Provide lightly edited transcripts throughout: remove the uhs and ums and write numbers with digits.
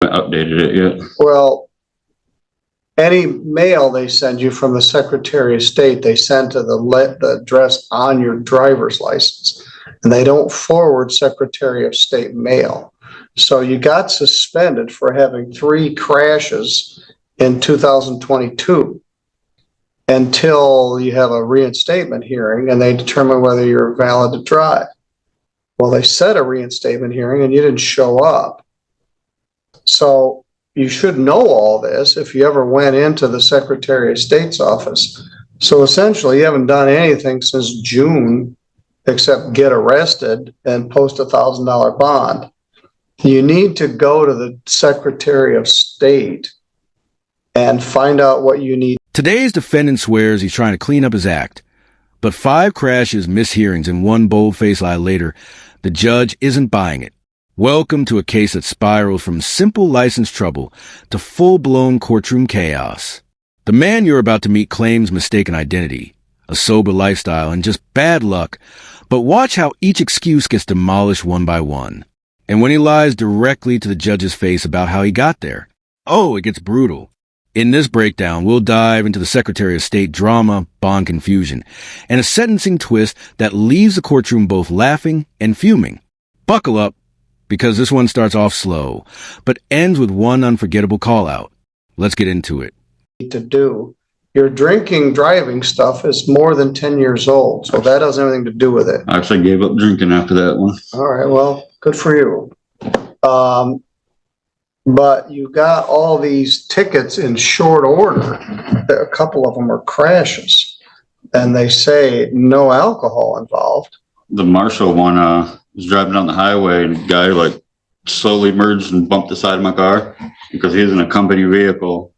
haven't updated it yet. Well, any mail they send you from the Secretary of State, they send to the address on your driver's license, and they don't forward Secretary of State mail. So you got suspended for having 3 crashes in 2022 until you have a reinstatement hearing and they determine whether you're valid to drive. Well, they set a reinstatement hearing and you didn't show up. So you should know all this if you ever went into the Secretary of State's office. So essentially, you haven't done anything since June except get arrested and post $1,000 bond. You need to go to the Secretary of State and find out what you need. Today's defendant swears he's trying to clean up his act. But 5 crashes, missed hearings, and 1 bold-faced lie later, the judge isn't buying it. Welcome to a case that spirals from simple license trouble to full-blown courtroom chaos. The man you're about to meet claims mistaken identity, a sober lifestyle, and just bad luck. But watch how each excuse gets demolished one by one. And when he lies directly to the judge's face about how he got there, oh, it gets brutal. In this breakdown, we'll dive into the Secretary of State drama, bond confusion, and a sentencing twist that leaves the courtroom both laughing and fuming. Buckle up, because this one starts off slow, but ends with one unforgettable call-out. Let's get into it. To do. Your drinking, driving stuff is more than 10 years old, so that doesn't have anything to do with it. I actually gave up drinking after that one. All right, well, good for you. But you got all these tickets in short order. A couple of them are crashes, and they say no alcohol involved. The Marshall one was driving down the highway, and the guy slowly merged and bumped the side of my car because he was in a company vehicle.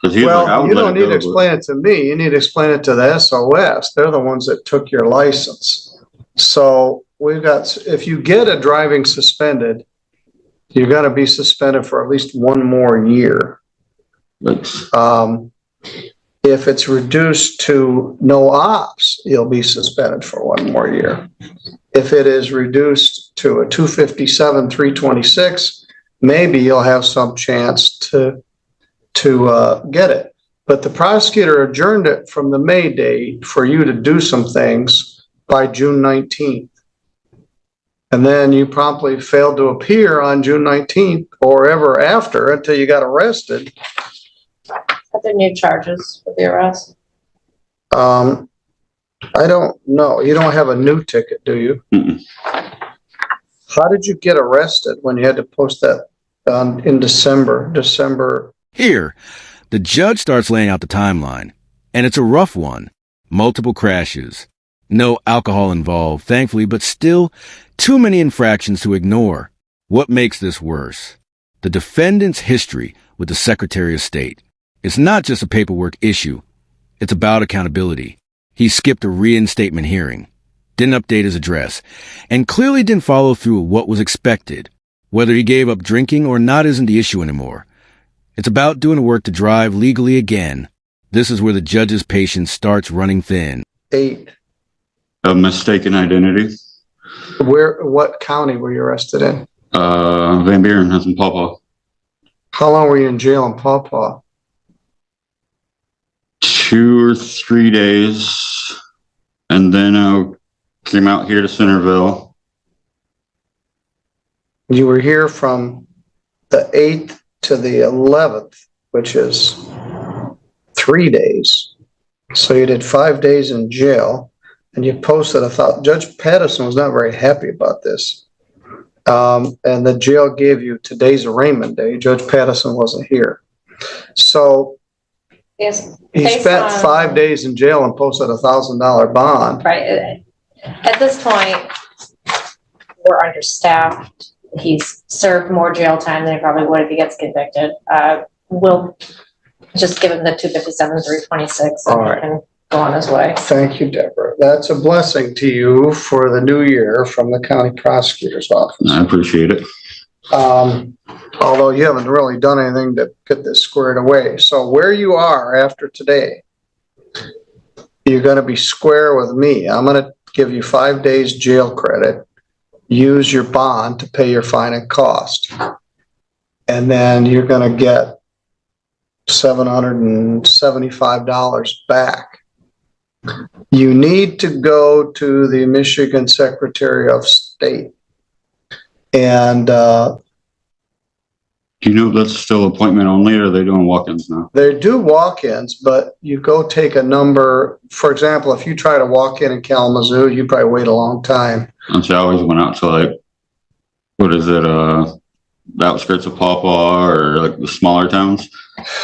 Well, you don't need to explain it to me. You need to explain it to the SOS. They're the ones that took your license. So we've got, if you get a driving suspended, you're going to be suspended for at least 1 more year. If it's reduced to no ops, you'll be suspended for 1 more year. If it is reduced to a 257, 326, maybe you'll have some chance to get it. But the prosecutor adjourned it from the May date for you to do some things by June 19th. And then you promptly failed to appear on June 19th or ever after until you got arrested. Are there new charges for the arrest? I don't know. You don't have a new ticket, do you? Mm-mm. How did you get arrested when you had to post that in December? Here, the judge starts laying out the timeline, and it's a rough one. Multiple crashes. No alcohol involved, thankfully, but still too many infractions to ignore. What makes this worse? The defendant's history with the Secretary of State. It's not just a paperwork issue. It's about accountability. He skipped a reinstatement hearing, didn't update his address, and clearly didn't follow through with what was expected. Whether he gave up drinking or not isn't the issue anymore. It's about doing the work to drive legally again. This is where the judge's patience starts running thin. 8. A mistaken identity. What county were you arrested in? Van Buren, that's in Paw. How long were you in jail in Paw? 2 or 3 days. And then I came out here to Centerville. You were here from the 8th to the 11th, which is 3 days. So you did 5 days in jail. And you posted, I thought Judge Patterson was not very happy about this. And the jail gave you today's arraignment day. Judge Patterson wasn't here. So Yes. he spent 5 days in jail and posted $1,000 bond. Right. At this point, we're understaffed. He's served more jail time than he probably would if he gets convicted. We'll just give him the 257, 326 and All he can go on his way. Thank you, Deborah. That's a blessing to you for the new year from the county prosecutor's office. I appreciate it. Although you haven't really done anything to get this squared away. So where you are after today, you're going to be square with me. I'm going to give you 5 days jail credit. Use your bond to pay your fine and cost. and then you're gonna get $775 back. You need to go to the Michigan Secretary of State. And Do you know if that's still appointment only, or are they doing walk-ins now? they do walk-ins, but you go take a number. For example, if you try to walk in Kalamazoo, you probably wait a long time. And so I always went out to like, what is it, the outskirts of Pawpaw or like the smaller towns?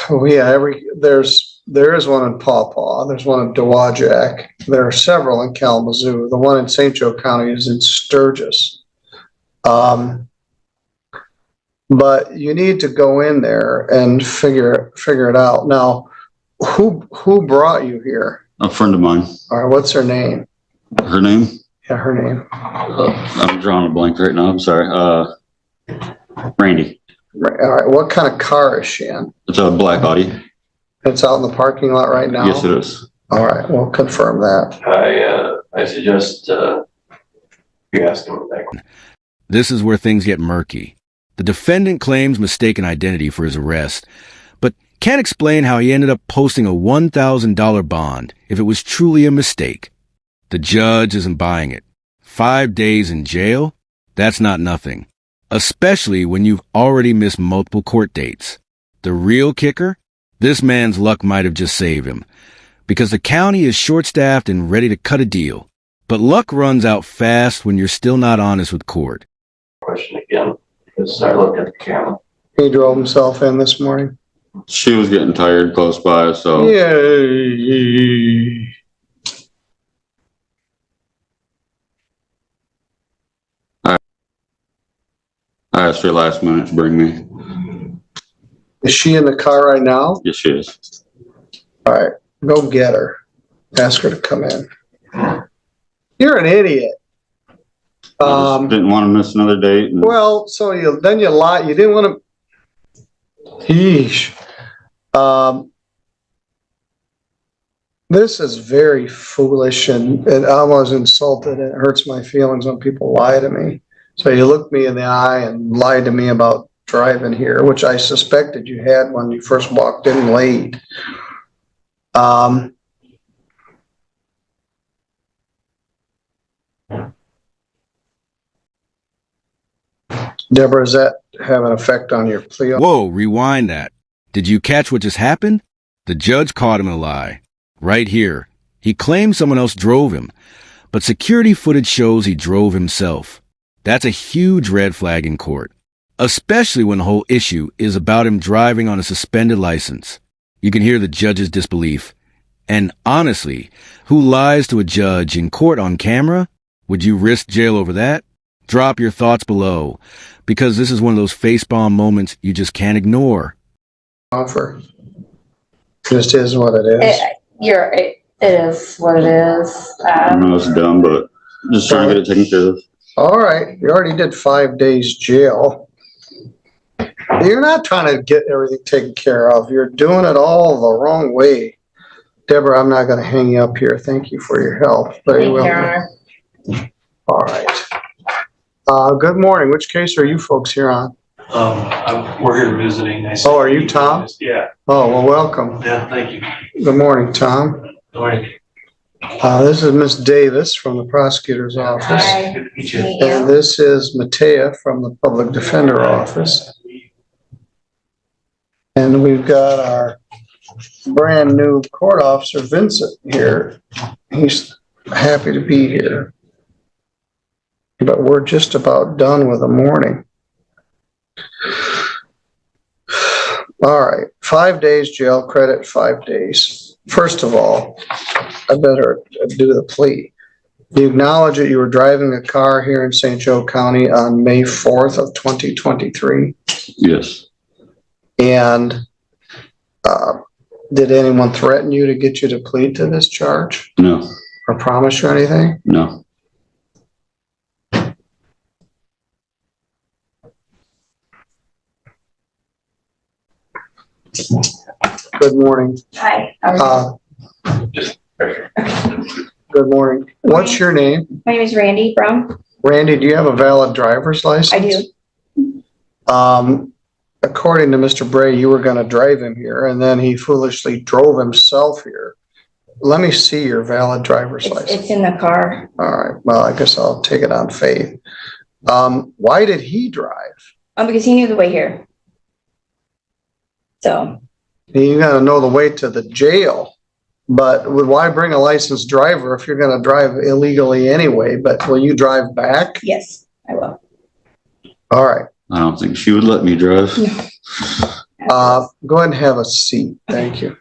Oh yeah, there is one in Pawpaw. There's one in Dowagiac. There are several in Kalamazoo. The one in St. Joe County is in Sturgis. But you need to go in there and figure it out. Now, who brought you here? A friend of mine. All right, what's her name? Her name? Yeah, her name. I'm drawing a blank right now. I'm sorry. Randy. Right, all right, what kind of car is she in? It's a black Audi. It's out in the parking lot right now? Yes, it is. All right, we'll confirm that. I suggest you ask him that. This is where things get murky. The defendant claims mistaken identity for his arrest, but can't explain how he ended up posting a $1,000 bond if it was truly a mistake. The judge isn't buying it. 5 days in jail? That's not nothing, especially when you've already missed multiple court dates. The real kicker? This man's luck might have just saved him, because the county is short-staffed and ready to cut a deal. But luck runs out fast when you're still not honest with court. Question again, because I looked at the camera. He drove himself in this morning. She was getting tired close by, so Yay. I asked her last minute to bring me. Is she in the car right now? Yes, she is. All right, go get her. Ask her to come in. You're an idiot. I just didn't want to miss another date. And Well, so you lied. You didn't want to. Yeesh. This is very foolish, and I was insulted. It hurts my feelings when people lie to me. So you looked me in the eye and lied to me about driving here, which I suspected you had when you first walked in late. Deborah, does that have an effect on your plea? Whoa, rewind that. Did you catch what just happened? The judge caught him in a lie. Right here. He claimed someone else drove him, but security footage shows he drove himself. That's a huge red flag in court, especially when the whole issue is about him driving on a suspended license. You can hear the judge's disbelief. And honestly, who lies to a judge in court on camera? Would you risk jail over that? Drop your thoughts below, because this is one of those facepalm moments you just can't ignore. Offer. Just is what it is. It is what it is. I know it's dumb, but just trying to get it taken care of. All right, you already did 5 days jail. You're not trying to get everything taken care of. You're doing it all the wrong way. Deborah, I'm not going to hang you up here. Thank you for your help. Very Thank you, well. Your Honor. All right. Good morning. Which case are you folks here on? We're here visiting. Oh, are you Tom? Yeah, Oh, well, welcome. yeah, thank you. Good morning, Tom. Good morning. This is Miss Davis from the prosecutor's office. Hi. Good to meet you. Meet you. And this is Matea from the public defender office. And we've got our brand new court officer, Vincent, here. He's happy to be here. But we're just about done with the morning. All right, 5 days jail credit, 5 days. First of all, I better do the plea. You acknowledge that you were driving a car here in St. Joe County on May 4th of 2023. Yes. And did anyone threaten you to get you to plead to this charge No. or promise you anything? No. Good morning. Hi. How are you? Good morning. What's your name? My name is Randy Brown. Randy, do you have a valid driver's license? I do. according to Mr. Bray, you were gonna drive him here, and then he foolishly drove himself here. Let me see your valid driver's license. It's in the car. All right, well, I guess I'll take it on faith. Why did he drive? Because he knew the way here. So, You gotta know the way to the jail, but why bring a licensed driver if you're gonna drive illegally anyway? But will you drive back? yes, I will. All right, I don't think she would let me drive. go ahead and have a seat. Thank you.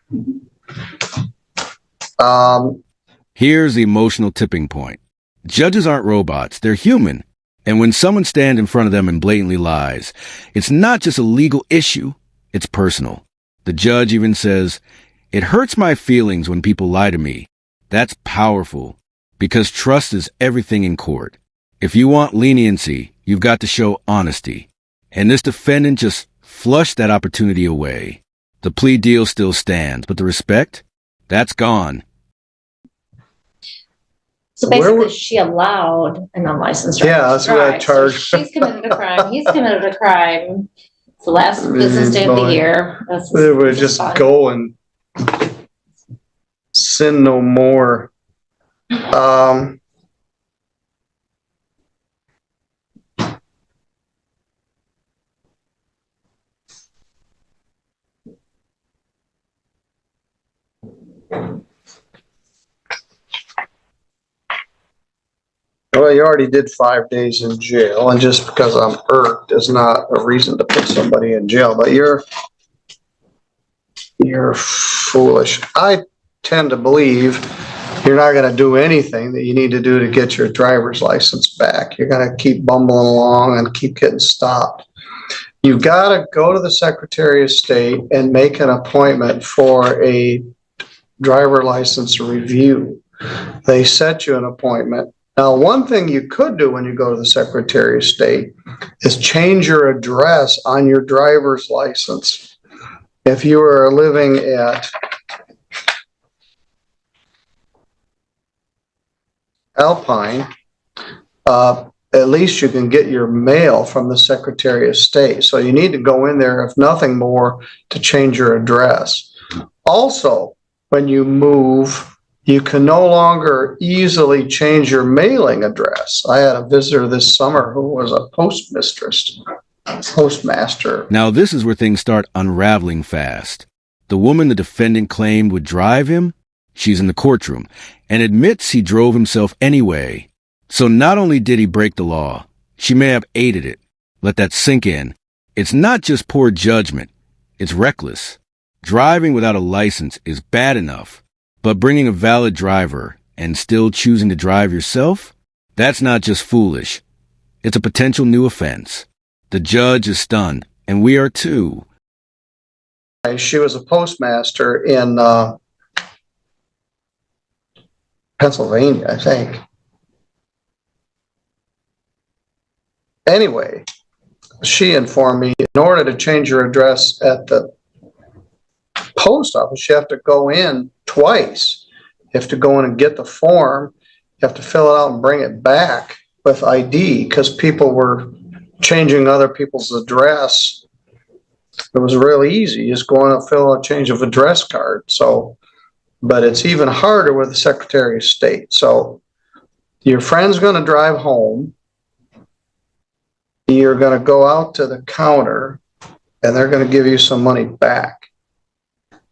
Here's the emotional tipping point. Judges aren't robots, they're human. And when someone stands in front of them and blatantly lies, it's not just a legal issue, it's personal. The judge even says, "It hurts my feelings when people lie to me." That's powerful, because trust is everything in court. If you want leniency, you've got to show honesty. And this defendant just flushed that opportunity away. The plea deal still stands, but the respect? That's gone. So Where basically, were- she allowed an unlicensed driver. Yeah, that's what I to drive. So charged. she's committed a crime, he's committed a crime. It's the last business day of the Boy. year. That's- It would this is just fine. go and sin no more. Well, you already did 5 days in jail, and just because I'm irked is not a reason to put somebody in jail, but you're foolish. I tend to believe you're not gonna do anything that you need to do to get your driver's license back. You're gonna keep bumbling along and keep getting stopped. You gotta go to the Secretary of State and make an appointment for a driver license review. They set you an appointment. Now, one thing you could do when you go to the Secretary of State is change your address on your driver's license. If you are living at Alpine, at least you can get your mail from the Secretary of State. So you need to go in there, if nothing more, to change your address. Also, when you move, you can no longer easily change your mailing address. I had a visitor this summer who was a postmaster. Now this is where things start unraveling fast. The woman the defendant claimed would drive him, she's in the courtroom, and admits he drove himself anyway. So not only did he break the law, she may have aided it. Let that sink in. It's not just poor judgment, it's reckless. Driving without a license is bad enough, but bringing a valid driver and still choosing to drive yourself? That's not just foolish. It's a potential new offense. The judge is stunned, and we are too. She was a postmaster in Pennsylvania, I think. Anyway, she informed me in order to change your address at the post office, you have to go in twice. You have to go in and get the form. You have to fill it out and bring it back with ID because people were changing other people's address. It was really easy. You just go in and fill out a change of address card. So, but it's even harder with the Secretary of State. So your friend's going to drive home. You're going to go out to the counter and they're going to give you some money back.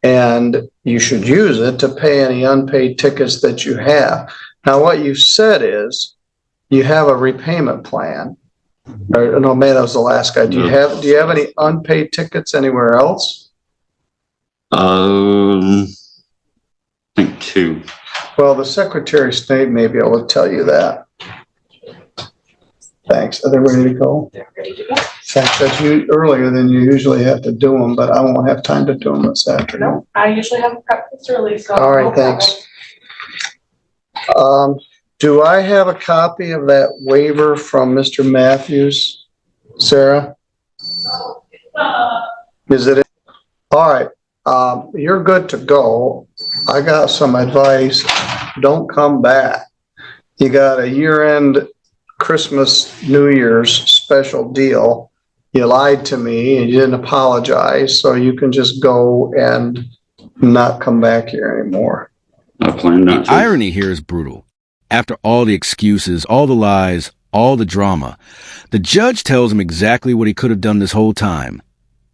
And you should use it to pay any unpaid tickets that you have. Now, what you've said is you have a repayment plan. Or, no, maybe that was the last guy. Do you have any unpaid tickets anywhere else? I think 2. Well, the Secretary of State may be able to tell you that. Thanks. Are they ready to go? They're ready to go. Thanks. That's you earlier than you usually have to do them, but I won't have time to do them this afternoon. No, I usually have a prep this early, so. All right, thanks. Do I have a copy of that waiver from Mr. Matthews, Sarah? Is it? All right, you're good to go. I got some advice. Don't come back. You got a year-end Christmas, New Year's special deal. you lied to me and you didn't apologize, so you can just go and not come back here anymore. I plan not The to. irony here is brutal. After all the excuses, all the lies, all the drama, the judge tells him exactly what he could have done this whole time.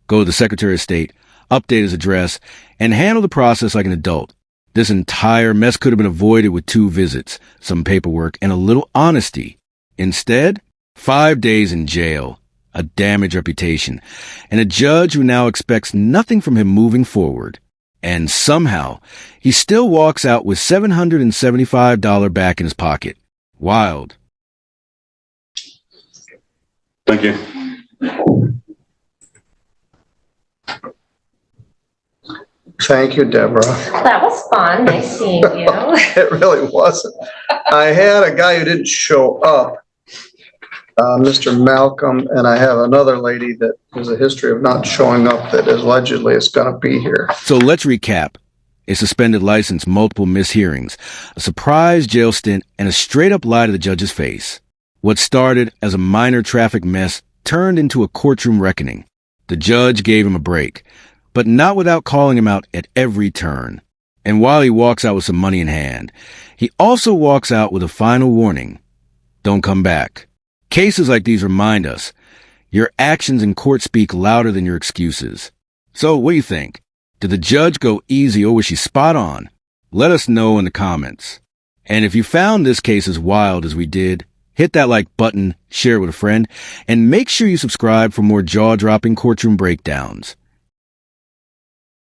Go to the Secretary of State, update his address, and handle the process like an adult. This entire mess could have been avoided with 2 visits, some paperwork, and a little honesty. Instead, 5 days in jail, a damaged reputation, and a judge who now expects nothing from him moving forward. And somehow, he still walks out with $775 back in his pocket. Wild. Thank you. Thank you, Deborah. That was fun. Nice seeing you. It really wasn't. I had a guy who didn't show up, Mr. Malcolm, and I have another lady that has a history of not showing up that allegedly is going to be here. So let's recap. A suspended license, multiple mishearings, a surprise jail stint, and a straight-up lie to the judge's face. What started as a minor traffic mess turned into a courtroom reckoning. The judge gave him a break, but not without calling him out at every turn. And while he walks out with some money in hand, he also walks out with a final warning. Don't come back. Cases like these remind us, your actions in court speak louder than your excuses. So what do you think? Did the judge go easy or was she spot on? Let us know in the comments. And if you found this case as wild as we did, hit that like button, share it with a friend, and make sure you subscribe for more jaw-dropping courtroom breakdowns.